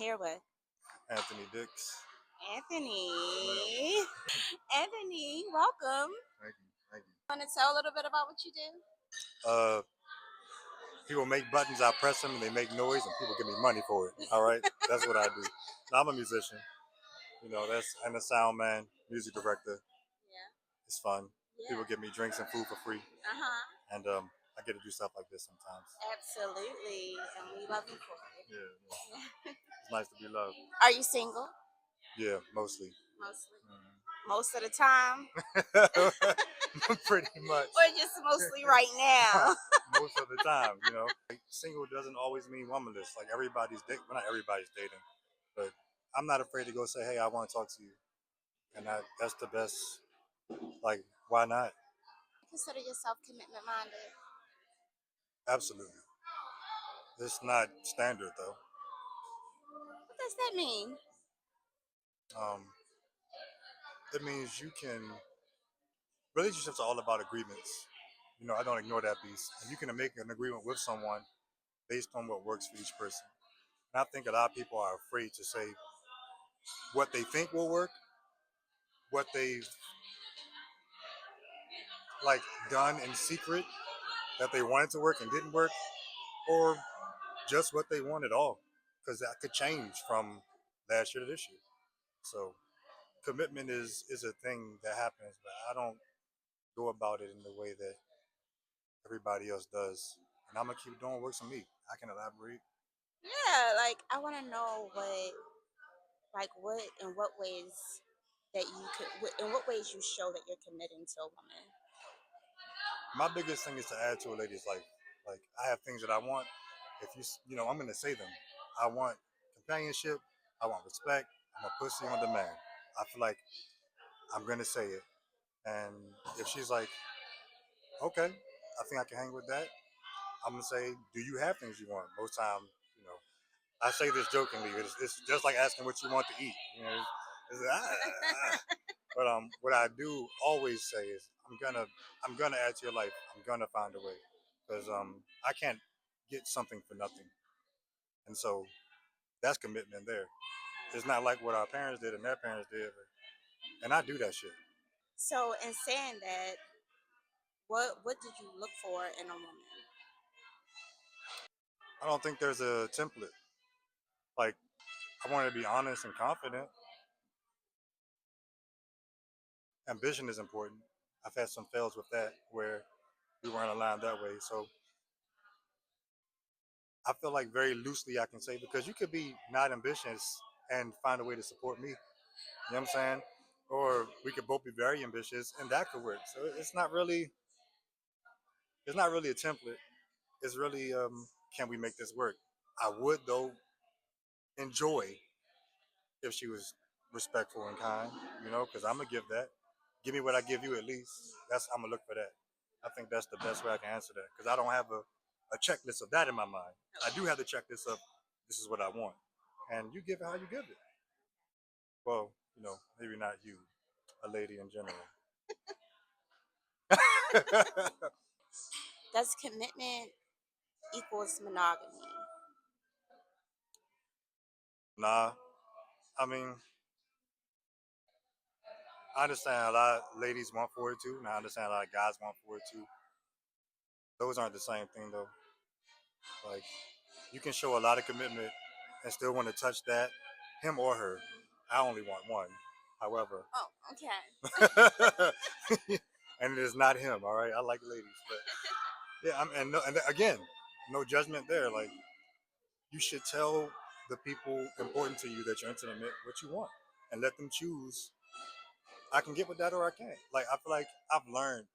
here with? Anthony Dix. Anthony. Anthony, welcome. Thank you. Thank you. Want to tell a little bit about what you do? People make buttons, I press them, and they make noise, and people give me money for it. All right, that's what I do. Now, I'm a musician. I'm a sound man, music director. Yeah. It's fun. Yeah. People give me drinks and food for free, and I get to do stuff like this sometimes. Absolutely, and we love you for it. Yeah. It's nice to be loved. Are you single? Yeah, mostly. Mostly. Most of the time? Pretty much. Or just mostly right now? Most of the time, Like, single doesn't always mean womanless. Like everybody's dating. Well, not everybody's dating, but I'm not afraid to go say, "Hey, I want to talk to you," and that's the best. Like, why not? Consider yourself commitment minded. Absolutely. It's not standard though. What does that mean? Um, it means you can. Relationships are all about agreements. I don't ignore that piece. And you can make an agreement with someone based on what works for each person. And I think a lot of people are afraid to say what they think will work, what they've like done in secret that they wanted to work and didn't work, or just what they want at all, because that could change from last year to this year. So commitment is a thing that happens, but I don't go about it in the way that everybody else does. And I'm gonna keep doing what works for me. I can elaborate. Yeah, like I want to know what in what ways that you could, in what ways you show that you're committing to a woman. My biggest thing is to add to a lady's life. Like I have things that I want. If I'm gonna say them. I want companionship. I want respect. I'm a pussy on demand. I feel like I'm gonna say it. And if she's like, okay, I think I can hang with that, I'm gonna say, do you have things you want? Most time, I say this jokingly. It's just like asking what you want to eat. But what I do always say is, I'm gonna add to your life. I'm gonna find a way, because I can't get something for nothing, and so that's commitment there. It's not like what our parents did and their parents did, and I do that shit. So, in saying that, what did you look for in a woman? I don't think there's a template. Like, I want to be honest and confident. Ambition is important. I've had some fails with that where we weren't aligned that way. So I feel like very loosely I can say, because you could be not ambitious and find a way to support me. You know what I'm saying? Or we could both be very ambitious and that could work. So it's not really a template. It's really can we make this work? I would though enjoy if she was respectful and kind, because I'm gonna give that. Give me what I give you at least. I'm gonna look for that. I think that's the best way I can answer that, because I don't have a checklist of that in my mind. I do have the checklist of this is what I want, and you give it how you give it. Well, maybe not you, a lady in general. Does commitment equals monogamy? Nah, I mean, I understand a lot of ladies want for it too, and I understand a lot of guys want for it too. Those aren't the same thing though. Like, you can show a lot of commitment and still want to touch that, him or her. I only want one. However, Oh, okay. and it is not him. All right, I like ladies, but yeah, and again, no judgment there. Like, you should tell the people important to you that you're intimate what you want, and let them choose. I can get with that or I can't. Like, I feel like I've learned,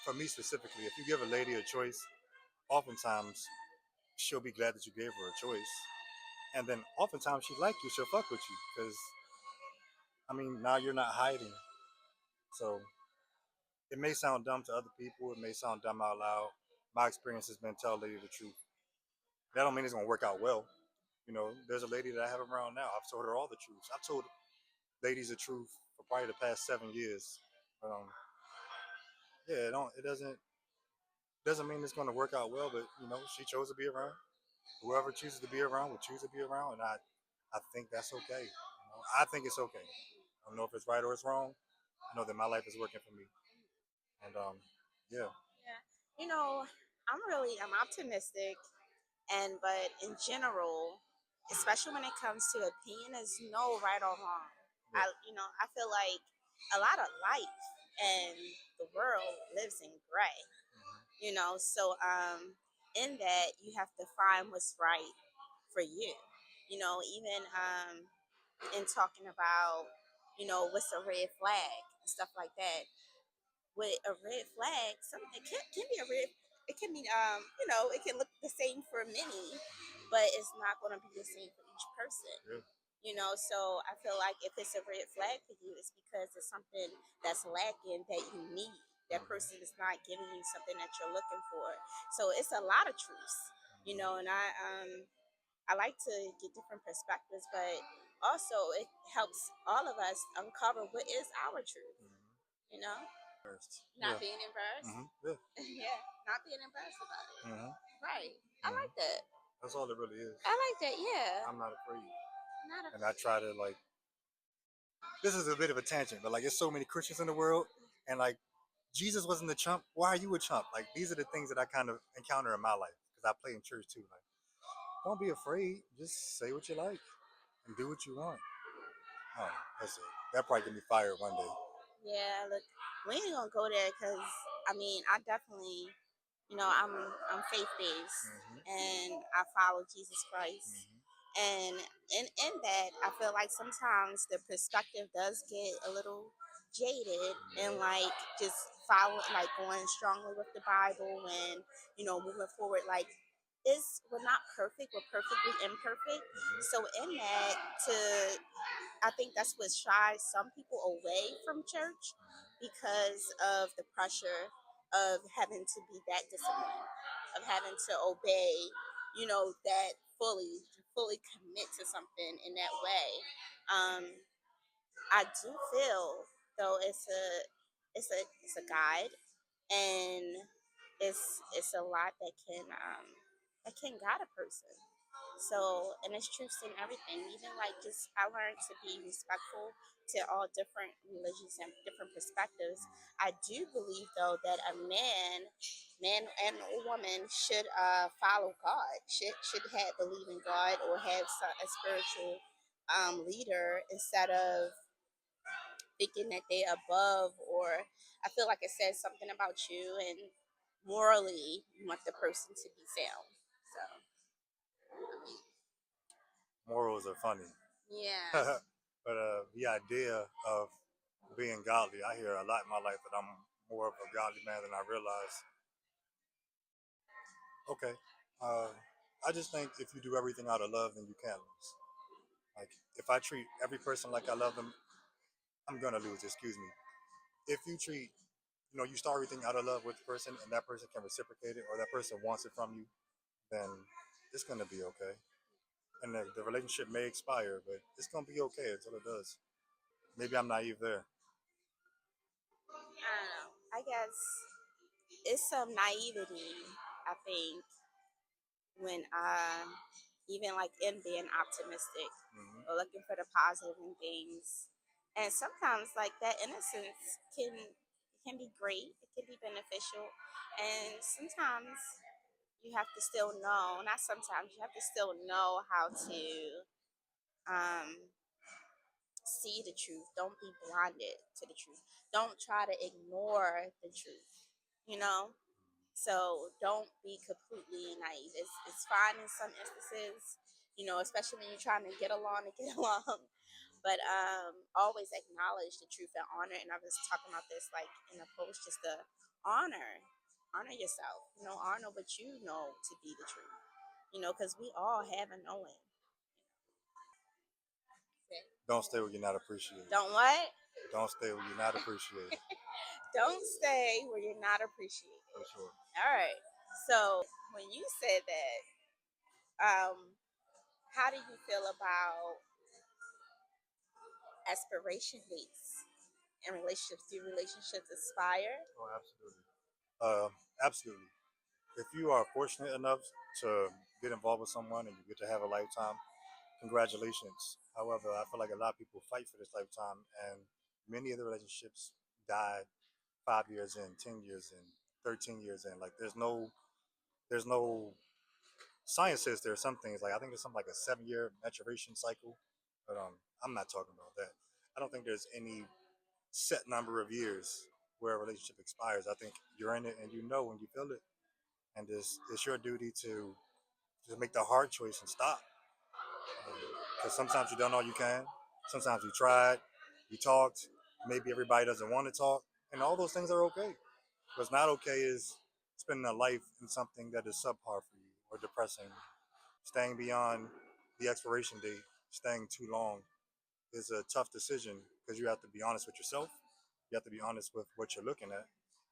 for me specifically, if you give a lady a choice, oftentimes she'll be glad that you gave her a choice, and then oftentimes she like you, she'll fuck with you, because now you're not hiding. So it may sound dumb to other people, it may sound dumb out loud. My experience has been tell a lady the truth. That don't mean it's gonna work out well. There's a lady that I have around now. I've told her all the truths. I've told ladies the truth for probably the past 7 years. But yeah, it doesn't mean it's gonna work out well. But she chose to be around. Whoever chooses to be around will choose to be around, and I think that's okay. I think it's okay. I don't know if it's right or it's wrong. I know that my life is working for me, and yeah. Yeah. You know, I'm optimistic, and but in general, especially when it comes to opinion, there's no right or wrong. Yeah. I feel like a lot of life and the world lives in gray. So in that you have to find what's right for you. Even in talking about what's a red flag and stuff like that. With a red flag, something can be a red. It can be it can look the same for many, but it's not going to be the same for each person. Yeah. So I feel like if it's a red flag for you, it's because it's something that's lacking that you need. That person is not giving you something that you're looking for. So it's a lot of truths, and I like to get different perspectives, but also it helps all of us uncover what is our truth. You know, First. not Yeah. being embarrassed. Yeah. Yeah, not being embarrassed about it. hmm Right. I like that. That's all it really is. I like that. Yeah. I'm not afraid, Not and I try to like. This is a bit of a tangent, but like, there's so many Christians in the world, and like, Jesus wasn't a chump. Why are you a chump? Like, these are the things that I kind of encounter in my life because I play in church too. Like, don't be afraid. Just say what you like and do what you want. Oh, that's it. That probably get me fired one day. Yeah, look, we ain't gonna go there because I definitely, I'm faith based and I follow Jesus Christ, and in that I feel like sometimes the perspective does get a little jaded and like just follow like going strongly with the Bible and moving forward like. We're not perfect, we're perfectly imperfect. So in that, to I think that's what shies some people away from church because of the pressure of having to be that disciplined, of having to obey, that fully commit to something in that way. Um, I do feel though it's a guide, and it's a lot that can guide a person. So, and it's truths in everything. Even like just I learned to be respectful to all different religions and different perspectives. I do believe though that a man and a woman should follow God. Should have believe in God or have a spiritual leader instead of thinking that they're above, or I feel like it says something about you and morally you want the person to be sound. So Morals are funny. yeah. But the idea of being godly, I hear a lot in my life that I'm more of a godly man than I realize. Okay. Uh, I just think if you do everything out of love, then you can't lose. Like, if I treat every person like I love them, I'm gonna lose. Excuse me. If you treat, you start everything out of love with the person, and that person can reciprocate it, or that person wants it from you, then it's gonna be okay. And the relationship may expire, but it's gonna be okay until it does. Maybe I'm naive there. I don't know. I guess it's some naivety, I think, when even like in being optimistic or looking for the positive in things. And sometimes like that innocence can be great, it can be beneficial. And sometimes you have to still know, not sometimes, you have to still know how to um see the truth. Don't be blinded to the truth. Don't try to ignore the truth, you know? So don't be completely naive. It's fine in some instances, especially when you're trying to get along and get along. But always acknowledge the truth and honor. And I was talking about this like in a post, just to honor yourself. Honor what you know to be the truth. Because we all have a knowing. Don't stay where you're not appreciated. Don't what? Don't stay where you're not appreciated. Don't stay where you're not appreciated. For sure. All right. So when you said that, um, how do you feel about expiration dates in relationships? Do relationships expire? Oh, absolutely. Absolutely. If you are fortunate enough to get involved with someone and you get to have a lifetime, congratulations. However, I feel like a lot of people fight for this lifetime, and many of the relationships died 5 years in, 10 years in, 13 years in. Like there's no science says there are some things like I think there's something like a 7 year maturation cycle, but I'm not talking about that. I don't think there's any set number of years where a relationship expires. I think you're in it and you know when you feel it, and it's your duty to make the hard choice and stop. Because sometimes you done all you can. Sometimes you tried, you talked. Maybe everybody doesn't want to talk, and all those things are okay. What's not okay is spending a life in something that is subpar for you or depressing. Staying beyond the expiration date, staying too long is a tough decision because you have to be honest with yourself. You have to be honest with what you're looking at,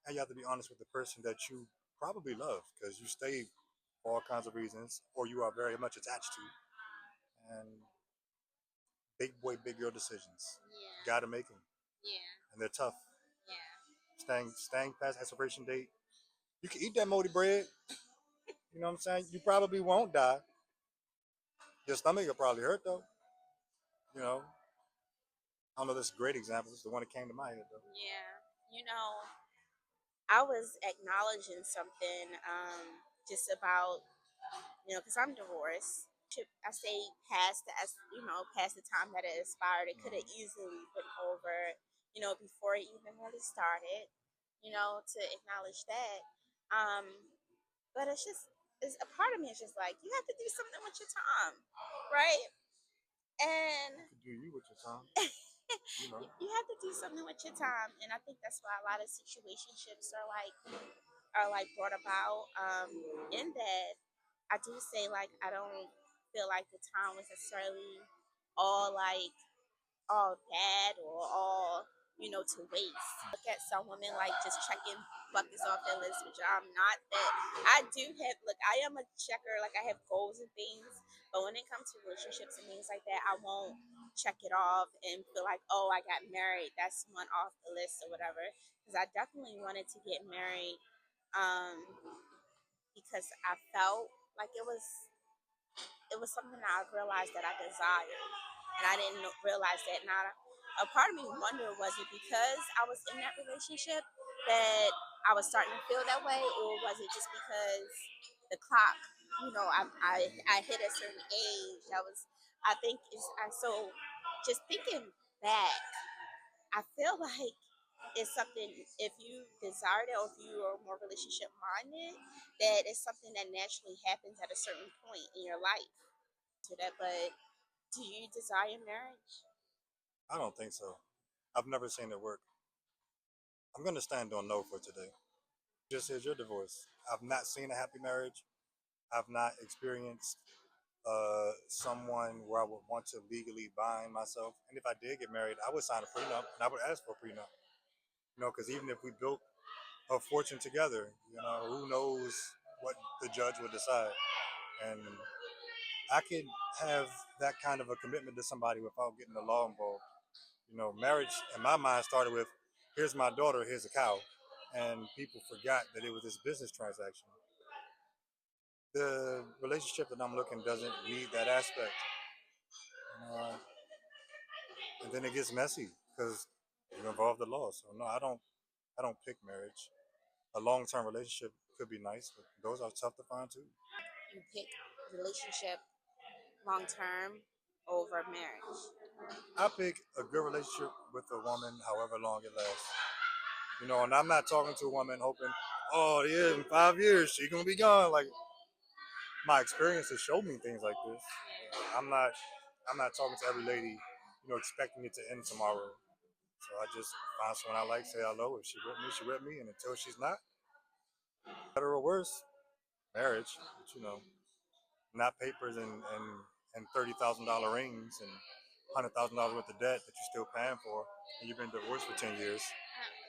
and you have to be honest with the person that you probably love because you stay for all kinds of reasons or you are very much attached to. And big boy, big girl decisions. Yeah. Gotta make them, Yeah. and they're tough. Yeah. Staying past expiration date. You can eat that moldy bread. You know what I'm saying? You probably won't die. Your stomach will probably hurt though. You know. I don't know. This is a great example. This is the one that came to my head though. Yeah. You know, I was acknowledging something just about, because I'm divorced. I say past past the time that it expired. It could have easily been over, before it even really started. To acknowledge that. Um, but it's a part of me is just like you have to do something with your time, right? And You can do you with your time. You know. you have to do something with your time, and I think that's why a lot of situationships are like brought about. In that, I do say like I don't feel like the time was necessarily all like all bad or all to waste. Look at some women like just checking buckets off their list, which I'm not. That I do have. Look, I am a checker. Like I have goals and things, but when it comes to relationships and things like that, I won't check it off and feel like, oh, I got married. That's one off the list or whatever. Because I definitely wanted to get married, um, because I felt like it was something that I realized that I desired, and I didn't realize that. Now, a part of me wonder, was it because I was in that relationship that I was starting to feel that way, or was it just because the clock? I hit a certain age. I think so. Just thinking back, I feel like it's something, if you desire it or if you are more relationship minded, that it's something that naturally happens at a certain point in your life. To that, but do you desire marriage? I don't think so. I've never seen it work. I'm gonna stand on no for today. Just as your divorce. I've not seen a happy marriage. I've not experienced someone where I would want to legally bind myself. And if I did get married, I would sign a prenup and I would ask for a prenup. Because even if we built a fortune together, who knows what the judge would decide. And I could have that kind of a commitment to somebody without getting the law involved. Marriage in my mind started with, here's my daughter, here's a cow. And people forgot that it was this business transaction. The relationship that I'm looking doesn't need that aspect. Uh, and then it gets messy because you involve the law. So no, I don't pick marriage. A long-term relationship could be nice, but those are tough to find too. You pick relationship long term over marriage. I pick a good relationship with a woman, however long it lasts. And I'm not talking to a woman hoping, oh yeah, in 5 years she's gonna be gone. Like my experiences show me things like this. I'm not talking to every lady, expecting it to end tomorrow. So I just find someone I like, say hello. If she with me, she with me, and until she's not, better or worse, marriage. But not papers and $30,000 rings and $100,000 worth of debt that you're still paying for, and you've been divorced for 10 years.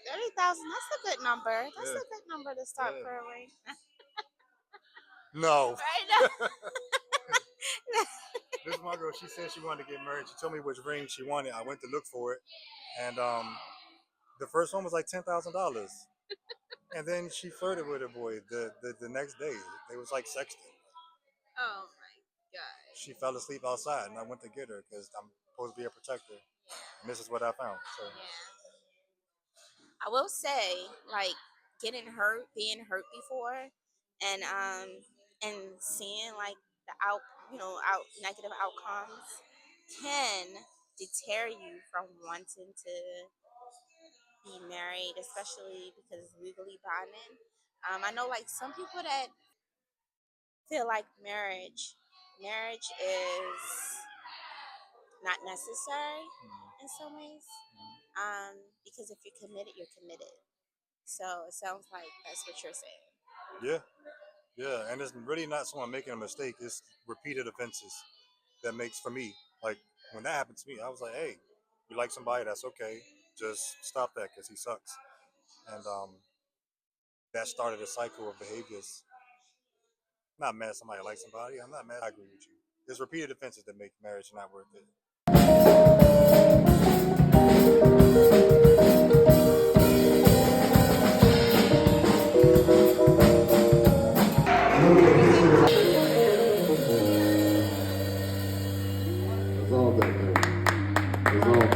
30,000. That's a good number. That's Yeah, a good number to start yeah. for a ring. No. Right now. This one girl, she said she wanted to get married. She told me which ring she wanted. I went to look for it, and the first one was like $10,000. And then she flirted with a boy the next day. They was like sexting. Oh my god. she fell asleep outside, and I went to get her because I'm supposed to be a protector. And this is what I found. So Yeah. I will say, like, getting hurt, being hurt before, and seeing like the out negative outcomes can deter you from wanting to be married, especially because it's legally binding. I know like some people that feel like marriage is not necessary in some ways. Because if you're committed, you're committed. So it sounds like that's what you're saying. yeah, yeah, and it's really not someone making a mistake. It's repeated offenses that makes for me. Like when that happened to me, I was like, hey, you like somebody, that's okay. Just stop that because he sucks. And that started a cycle of behaviors. I'm not mad at somebody like somebody. I'm not mad. I agree with you. There's repeated offenses that make marriage not worth it. It's all that, man. It's all that.